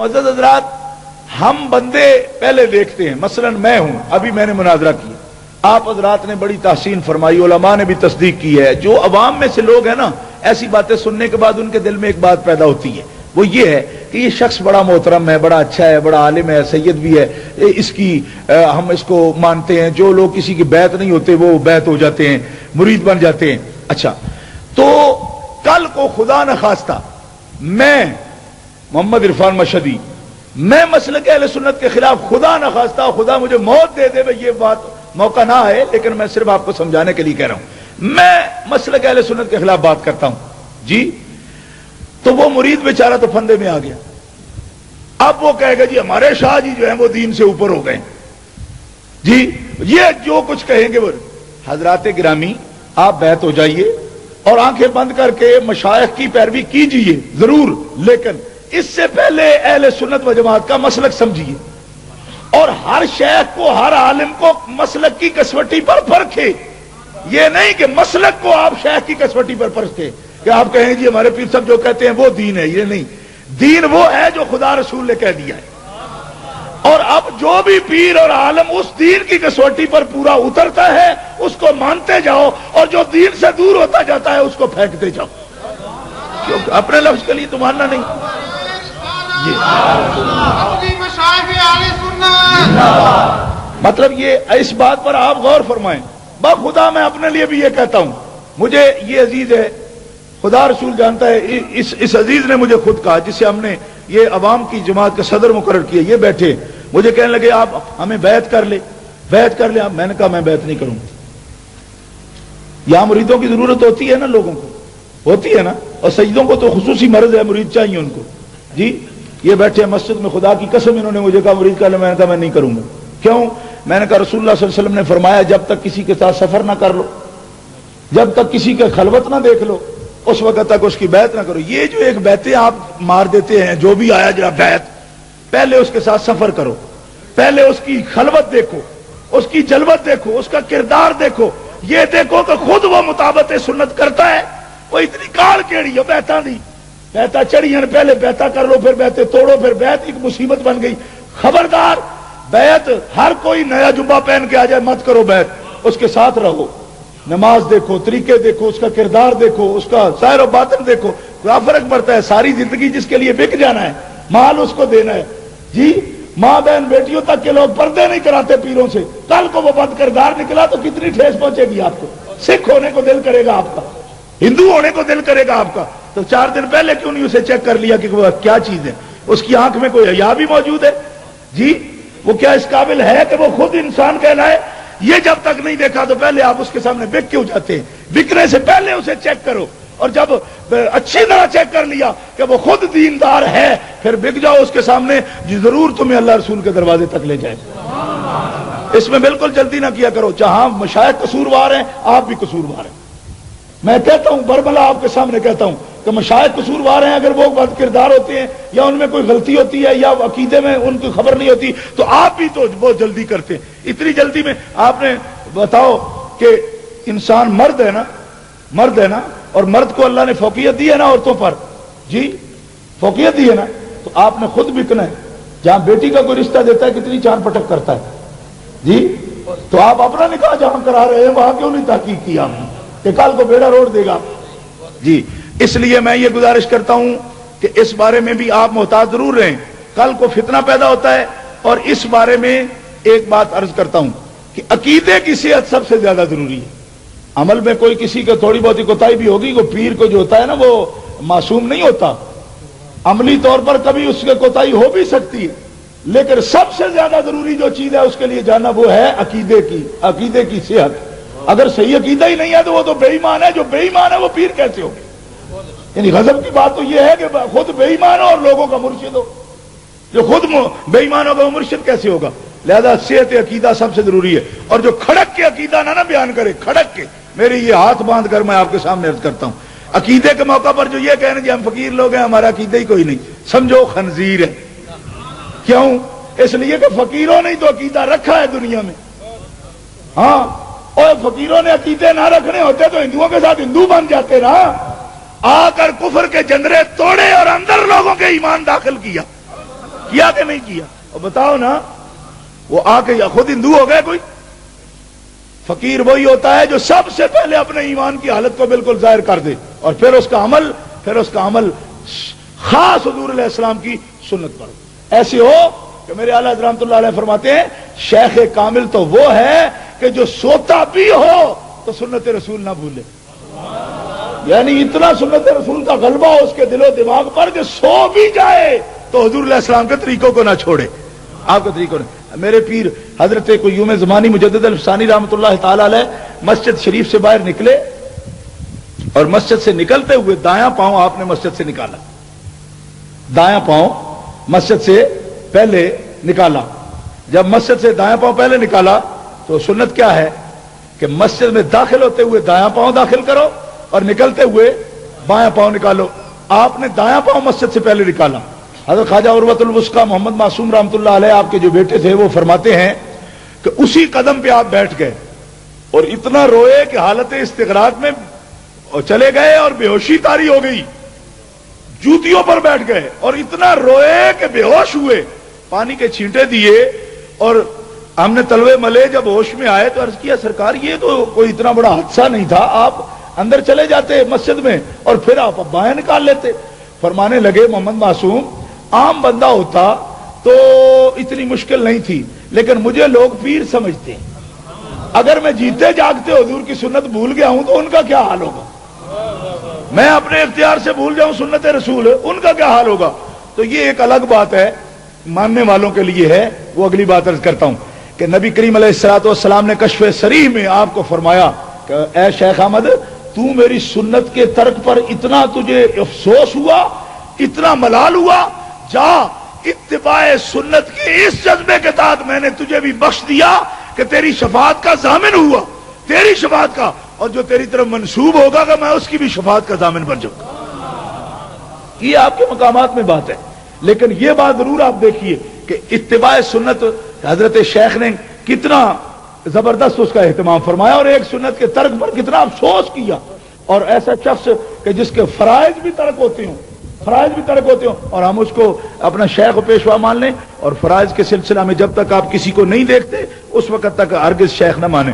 معزز حضرات، ہم بندے پہلے دیکھتے ہیں، مثلا میں ہوں، ابھی میں نے مناظرہ کیا، آپ حضرات نے بڑی تحسین فرمائی، علماء نے بھی تصدیق کی ہے، جو عوام میں سے لوگ ہیں نا، ایسی باتیں سننے کے بعد ان کے دل میں ایک بات پیدا ہوتی ہے، وہ یہ ہے کہ یہ شخص بڑا محترم ہے، بڑا اچھا ہے، بڑا عالم ہے، سید بھی ہے، اس کی ہم اس کو مانتے ہیں، جو لوگ کسی کی بیعت نہیں ہوتے وہ بیعت ہو جاتے ہیں، مرید بن جاتے ہیں۔ اچھا، تو کل کو خدا نہ خواستہ میں محمد عرفان مشہدی، میں مسلک اہل سنت کے خلاف، خدا نہ خواستہ خدا مجھے موت دے دے، یہ بات موقع نہ ہے، لیکن میں صرف آپ کو سمجھانے کے لیے کہہ رہا ہوں، میں مسلک اہل سنت کے خلاف بات کرتا ہوں جی، تو وہ مرید بیچارہ تو پھندے میں آ گیا، اب وہ کہے گا جی ہمارے شاہ جی جو ہیں وہ دین سے اوپر ہو گئے جی، یہ جو کچھ کہیں گے وہ۔ حضرات گرامی، آپ بیعت ہو جائیے اور آنکھیں بند کر کے مشائخ کی پیروی کیجئے ضرور، لیکن اس سے پہلے اہل سنت و جماعت کا مسلک سمجھیے، اور ہر شیخ کو، ہر عالم کو مسلک کی کسوٹی پر پرکھے، یہ نہیں کہ مسلک کو آپ شیخ کی کسوٹی پر پرکھے کہ آپ کہیں جی ہمارے پیر صاحب جو کہتے ہیں وہ دین ہے، یہ نہیں، دین وہ ہے جو خدا رسول نے کہہ دیا ہے، اور اب جو بھی پیر اور عالم اس دین کی کسوٹی پر پورا اترتا ہے اس کو مانتے جاؤ، اور جو دین سے دور ہوتا جاتا ہے اس کو پھینکتے جاؤ، کیونکہ اپنے لفظ کے لیے تو ماننا نہیں جی۔ مطلب یہ، اس بات پر آپ غور فرمائیں، خدا میں اپنے لیے بھی یہ کہتا ہوں، مجھے یہ عزیز ہے، خدا رسول جانتا ہے، اس عزیز نے مجھے خود کہا، جسے ہم نے یہ عوام کی جماعت کا صدر مقرر کیا، یہ بیٹھے مجھے کہنے لگے آپ ہمیں بیعت کر لے، بیعت کر لے، میں نے کہا میں بیعت نہیں کروں گا، یہاں مریدوں کی ضرورت ہوتی ہے نا، لوگوں کو ہوتی ہے نا، اور سجدوں کو تو خصوصی مرض ہے، مرید چاہیے ان کو جی۔ یہ بیٹھے مسجد میں، خدا کی قسم انہوں نے مجھے کہا مرید کر لے، میں نے کہا میں نہیں کروں گا، کیوں؟ میں نے کہا رسول اللہ صلی اللہ علیہ وسلم نے فرمایا جب تک کسی کے ساتھ سفر نہ کر لو، جب تک کسی کا خلوت نہ دیکھ لو، اس وقت تک اس کی بیعت نہ کرو۔ یہ جو ایک بیعتیں آپ مار دیتے ہیں، جو بھی آیا جا بیعت، پہلے اس کے ساتھ سفر کرو، پہلے اس کی خلوت دیکھو، اس کی جلوت دیکھو، اس کا کردار دیکھو، یہ دیکھو کہ خود وہ مطابقت سنت کرتا ہے، وہ اتنی کال کیڑی ہو، بیعتاں نہیں، بیعتاں چڑھی ہیں، پہلے بیعتاں کر لو، پھر بیعتیں توڑو، پھر بیعت ایک مصیبت بن گئی۔ خبردار، بیعت ہر کوئی نیا جبہ پہن کے آ جائے مت کرو بیعت، اس کے ساتھ رہو، نماز دیکھو، طریقے دیکھو، اس کا کردار دیکھو، اس کا ظاہر و باطن دیکھو، کیا فرق پڑتا ہے؟ ساری زندگی جس کے لیے بک جانا ہے، مال اس کو دینا ہے جی۔ ماں بہن بیٹیوں تک کے لوگ پردے نہیں کراتے پیروں سے، کل کو وہ بد کردار نکلا تو کتنی ٹھیس پہنچے گی آپ کو، سکھ ہونے کو دل کرے گا آپ کا، ہندو ہونے کو دل کرے گا آپ کا، تو 4 دن پہلے کیوں نہیں اسے چیک کر لیا کہ وہ کیا چیز ہے، اس کی آنکھ میں کوئی حیا بھی موجود ہے جی، وہ کیا اس قابل ہے کہ وہ خود انسان کہلائے؟ یہ جب تک نہیں دیکھا تو پہلے آپ اس کے سامنے بک کیوں جاتے ہیں؟ بکنے سے پہلے اسے چیک کرو، اور جب اچھی طرح چیک کر لیا کہ وہ خود دیندار ہے، پھر بک جاؤ اس کے سامنے، جی ضرور تمہیں اللہ رسول کے دروازے تک لے جائے۔ اس میں بالکل جلدی نہ کیا کرو، جہاں مشائخ قصوروار ہیں آپ بھی قصوروار ہیں، میں کہتا ہوں بربلا آپ کے سامنے کہتا ہوں کہ مشائخ قصوروار ہیں، اگر وہ بد کردار ہوتے ہیں یا ان میں کوئی غلطی ہوتی ہے یا عقیدے میں ان کی خبر نہیں ہوتی تو آپ بھی تو بہت جلدی کرتے ہیں، اتنی جلدی میں آپ نے بتاؤ کہ انسان مرد ہے نا، مرد ہے نا، اور مرد کو اللہ نے فوقیت دی ہے نا عورتوں پر جی، فوقیت دی ہے نا، تو آپ نے خود بکنا ہے، جہاں بیٹی کا کوئی رشتہ دیتا ہے کتنی چان پٹک کرتا ہے جی، تو آپ اپنا نکاح جہاں کرا رہے ہیں وہاں کیوں نہیں تحقیق کی آپ نے کہ کل کو بیڑا روڑ دے گا جی۔ اس لیے میں یہ گزارش کرتا ہوں کہ اس بارے میں بھی آپ محتاط ضرور رہیں، کل کو فتنہ پیدا ہوتا ہے۔ اور اس بارے میں ایک بات عرض کرتا ہوں کہ عقیدے کی صحت سب سے زیادہ ضروری ہے، عمل میں کوئی کسی کا تھوڑی بہت کوتاہی بھی ہوگی، وہ پیر کو جو ہوتا ہے نا وہ معصوم نہیں ہوتا، عملی طور پر کبھی اس کے کوتاہی ہو بھی سکتی ہے، لیکن سب سے زیادہ ضروری جو چیز ہے اس کے لیے جاننا وہ ہے عقیدے کی صحت۔ اگر صحیح عقیدہ ہی نہیں ہے تو وہ تو بے ایمان ہے، جو بے ایمان ہے وہ پیر کیسے ہو؟ یعنی غضب کی بات تو یہ ہے کہ خود بے ایمان ہو اور لوگوں کا مرشد ہو، جو خود بے ایمان ہوگا وہ مرشد کیسے ہوگا؟ لہذا صحت عقیدہ سب سے ضروری ہے، اور جو کھڑک کے عقیدہ نہ بیان کرے، کھڑک کے، میرے یہ ہاتھ باندھ کر میں آپ کے سامنے عرض کرتا ہوں، عقیدے کے موقع پر جو یہ کہنے کہ ہم فقیر لوگ ہیں ہمارا عقیدہ ہی کوئی نہیں، سمجھو خنزیر ہے۔ کیوں؟ اس لیے کہ فقیروں نے تو عقیدہ رکھا ہے دنیا میں، ہاں، اور فقیروں نے عقیدے نہ رکھنے ہوتے تو ہندوؤں کے ساتھ ہندو بن جاتے نا، آ کر کفر کے جندرے توڑے اور اندر لوگوں کے ایمان داخل کیا۔ کیا کہ نہیں کیا؟ اور بتاؤ نا، وہ آ کے یا خود ہندو ہو گئے کوئی؟ فقیر وہی ہوتا ہے جو سب سے پہلے اپنے ایمان کی حالت کو بالکل ظاہر کر دے اور پھر اس کا عمل خاص حضور علیہ السلام کی سنت پر ایسے ہو کہ میرے اعلیٰ حضرت رحمۃ اللہ علیہ فرماتے ہیں شیخ کامل تو وہ ہے کہ جو سوتا بھی ہو تو سنت رسول نہ بھولے، یعنی اتنا سنت رسول کا غلبہ ہو اس کے دل و دماغ پر کہ سو بھی جائے تو حضور علیہ السلام کے طریقوں کو نہ چھوڑے، آپ کے طریقوں نے۔ میرے پیر حضرت قیوم زمانی مجدد الفسانی رحمۃ اللہ تعالی علیہ مسجد شریف سے باہر نکلے اور مسجد سے نکلتے ہوئے دایاں پاؤں آپ نے مسجد سے نکالا، دایاں پاؤں مسجد سے پہلے نکالا۔ جب مسجد سے دایاں پاؤں پہلے نکالا تو سنت کیا ہے کہ مسجد میں داخل ہوتے ہوئے دایاں پاؤں داخل کرو اور نکلتے ہوئے بایاں پاؤں نکالو۔ آپ نے دایاں پاؤں مسجد سے پہلے نکالا۔ حضرت خواجہ عروۃ الوثقی محمد معصوم رحمۃ اللہ علیہ آپ کے جو بیٹے تھے وہ فرماتے ہیں کہ اسی قدم پہ آپ بیٹھ گئے اور اتنا روئے کہ حالت استغراق میں چلے گئے اور بے ہوشی طاری ہو گئی، جوتیوں پر بیٹھ گئے اور اتنا روئے کہ بے ہوش ہوئے، پانی کے چھینٹے دیے اور ہم نے تلوے ملے، جب ہوش میں آئے تو عرض کیا سرکار یہ تو کوئی اتنا بڑا حادثہ نہیں تھا، آپ اندر چلے جاتے مسجد میں اور پھر آپ بائیں نکال لیتے۔ فرمانے لگے محمد معصوم عام بندہ ہوتا تو اتنی مشکل نہیں تھی، لیکن مجھے لوگ پیر سمجھتے ہیں، اگر میں جیتے جاگتے حضور کی سنت بھول گیا ہوں تو ان کا کیا حال ہوگا، میں اپنے اختیار سے بھول جاؤں سنت رسول ان کا کیا حال ہوگا۔ تو یہ ایک الگ بات ہے، ماننے والوں کے لیے ہے۔ وہ اگلی بات عرض کرتا ہوں کہ نبی کریم علیہ الصلوۃ والسلام نے کشف صریح میں آپ کو فرمایا کہ اے شیخ احمد تو میری سنت کے ترک پر اتنا تجھے افسوس ہوا، اتنا ملال ہوا، جا اتباع سنت کے اس جذبے کے تحت میں نے تجھے بھی بخش دیا کہ تیری شفاعت کا ضامن ہوا، تیری شفاعت کا، اور جو تیری طرف منسوب ہوگا کہ میں اس کی بھی شفاعت کا ضامن بن جاؤں گا۔ یہ آپ کے مقامات میں بات ہے، لیکن یہ بات ضرور آپ دیکھیے کہ اتباع سنت حضرت شیخ نے کتنا زبردست اس کا اہتمام فرمایا اور ایک سنت کے ترک پر کتنا افسوس کیا، اور ایسا شخص کہ جس کے فرائض بھی ترک ہوتے ہوں، اور ہم اس کو اپنا شیخ و پیشوا مان لیں، اور فرائض کے سلسلہ میں جب تک آپ کسی کو نہیں دیکھتے اس وقت تک ہرگز شیخ نہ مانیں۔